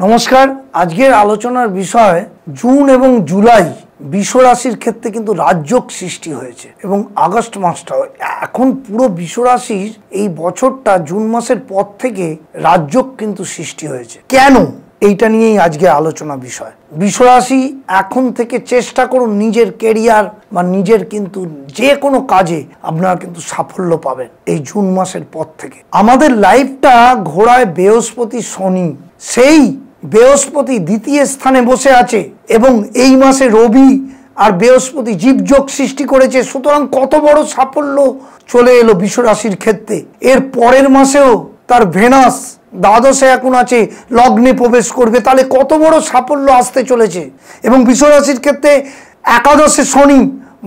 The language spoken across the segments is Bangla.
नमस्कार। आजकेर आलोचनार विषय जून एवं जुलाई विश्व राशिर क्षेत्रे किन्तु राजयोग सृष्टि हयेछे एवं आगस्ट मासटाओ एखन पुरो विश्व राशिर एई बछरटा जून मासेर पर थेके राजयोग किन्तु सृष्टि हयेछे। केन এইটা নিয়েই আজকে আলোচনা বিষয়। বিশ্বরাশি এখন থেকে চেষ্টা করুন নিজের ক্যারিয়ার বা নিজের কিন্তু যে কোনো কাজে আপনারা কিন্তু সাফল্য পাবেন এই জুন মাসের পর থেকে। আমাদের লাইফটা ঘোড়ায় বৃহস্পতি শনি, সেই বৃহস্পতি দ্বিতীয় স্থানে বসে আছে এবং এই মাসে রবি আর বৃহস্পতি জীবযোগ সৃষ্টি করেছে। সুতরাং কত বড় সাফল্য চলে এলো বিশ্বরাশির ক্ষেত্রে। এর পরের মাসেও তার ভেনাস দ্বাদশে এখন আছে, লগ্নে প্রবেশ করবে, তাহলে কত বড় সাফল্য আসতে চলেছে। এবং বিশ্বরাশির ক্ষেত্রে একাদশে শনি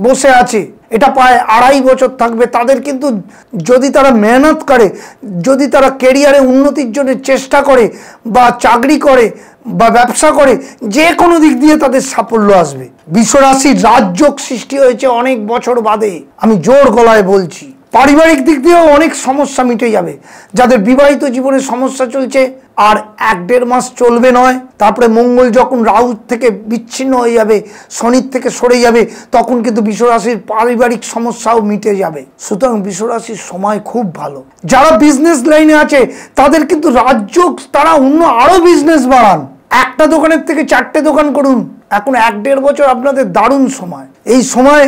বসে আছে, এটা প্রায় 2.5 বছর থাকবে। তাদের কিন্তু যদি তারা মেহনত করে, যদি তারা ক্যারিয়ারে উন্নতির জন্য চেষ্টা করে বা চাকরি করে বা ব্যবসা করে, যে কোনো দিক দিয়ে তাদের সাফল্য আসবে। বিশ্বরাশির রাজযোগ সৃষ্টি হয়েছে অনেক বছর বাদে, আমি জোর গলায় বলছি। পারিবারিক দিক দিয়েও অনেক সমস্যা মিটে যাবে। যাদের বিবাহিত জীবনে সমস্যা চলছে আর 1-1.5 মাস চলবে নয়, তারপরে মঙ্গল যখন রাহু থেকে বিচ্ছিন্ন হয়ে যাবে, শনির থেকে সরে যাবে, তখন কিন্তু বিশ্বরাশির পারিবারিক সমস্যাও মিটে যাবে। সুতরাং বিশ্বরাশির সময় খুব ভালো। যারা বিজনেস লাইনে আছে তাদের কিন্তু রাজযোগ, তারা অন্য আরো বিজনেস বাড়ান। একটা দোকানের থেকে 4টে দোকান করুন। এখন 1-1.5 বছর আপনাদের দারুণ সময়। এই সময়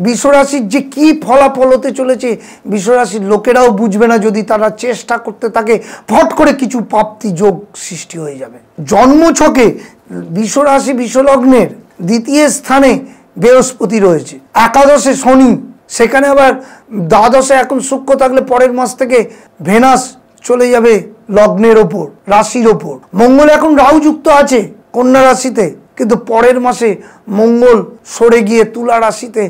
বিশ্বরাশির যে কি ফলাফল হতে চলেছে বিশ্বরাশির লোকেরাও বুঝবে না। যদি তারা চেষ্টা করতে থাকে, ফট করে কিছু প্রাপ্তি যোগ সৃষ্টি হয়ে যাবে। জন্মছকে বিশ্বরাশি বিশ্বলগ্নের দ্বিতীয় স্থানে বৃহস্পতি রয়েছে, একাদশে শনি, সেখানে আবার দ্বাদশে এখন শুক্র থাকলে পরের মাস থেকে ভেনাস চলে যাবে লগ্নের ওপর, রাশির ওপর। মঙ্গল এখন রাহু যুক্ত আছে কন্যা রাশিতে, কিন্তু পরের মাসে মঙ্গল সরে গিয়ে তুলা রাশিতে,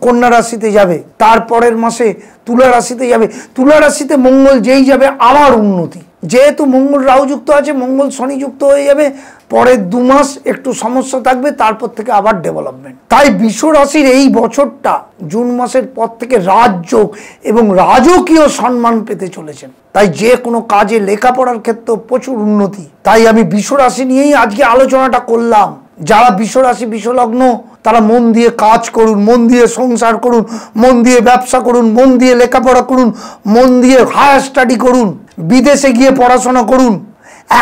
কন্যা রাশিতে যাবে। তারপরের মাসে তুলা রাশিতে যাবে। তুলা রাশিতে মঙ্গল যেই যাবে আবার উন্নতি। যেহেতু মঙ্গল রাহু যুক্ত আছে, মঙ্গল শনি যুক্ত হয়ে যাবে, পরের 2 মাস একটু সমস্যা থাকবে, তারপর থেকে আবার ডেভেলপমেন্ট। তাই বিশ্ব রাশির এই বছরটা জুন মাসের পর থেকে রাজযোগ এবং রাজকীয় সম্মান পেতে চলেছেন। তাই যে কোনো কাজে, লেখাপড়ার ক্ষেত্রে প্রচুর উন্নতি। তাই আমি বিশ্ব রাশি নিয়েই আজকে আলোচনাটা করলাম। যারা বিশ্বরাশি বিশ্বলগ্ন তারা মন দিয়ে কাজ করুন, মন দিয়ে সংসার করুন, মন দিয়ে ব্যবসা করুন, মন দিয়ে লেখাপড়া করুন, মন দিয়ে হায়ার স্টাডি করুন, বিদেশে গিয়ে পড়াশোনা করুন,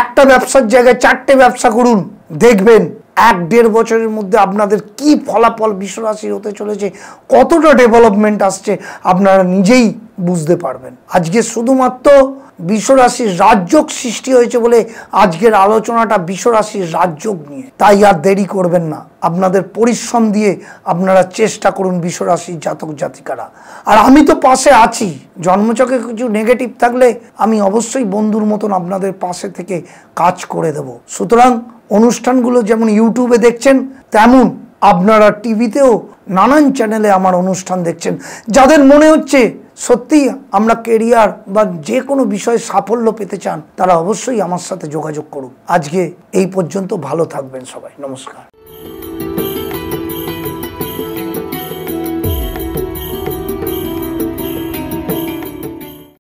একটা ব্যবসার জায়গায় 4টে ব্যবসা করুন। দেখবেন 1-1.5 বছরের মধ্যে আপনাদের কি ফলাফল বিশ্বরাশির হতে চলেছে, কতটা ডেভেলপমেন্ট আসছে আপনারা নিজেই বুঝতে পারবেন। আজকে শুধুমাত্র বিশ্বরাশির রাজযোগ সৃষ্টি হয়েছে বলে আজকের আলোচনাটা বিশ্বরাশির রাজযোগ নিয়ে। তাই আর দেরি করবেন না, আপনাদের পরিশ্রম দিয়ে আপনারা চেষ্টা করুন বিশ্বরাশির জাতক জাতিকারা। আর আমি তো পাশে আছি। জন্মছকে কিছু নেগেটিভ থাকলে আমি অবশ্যই বন্ধুর মতন আপনাদের পাশে থেকে কাজ করে দেব। সুতরাং অনুষ্ঠানগুলো যেমন ইউটিউবে দেখছেন, তেমন আপনারা টিভিতেও নানান চ্যানেলে আমার অনুষ্ঠান দেখছেন। যাদের মনে হচ্ছে সত্যি আমরা ক্যারিয়ার বা যে কোনো বিষয়ে সাফল্য পেতে চান, তারা অবশ্যই আমার সাথে যোগাযোগ করুন। আজকে এই পর্যন্ত, ভালো থাকবেন সবাই। নমস্কার।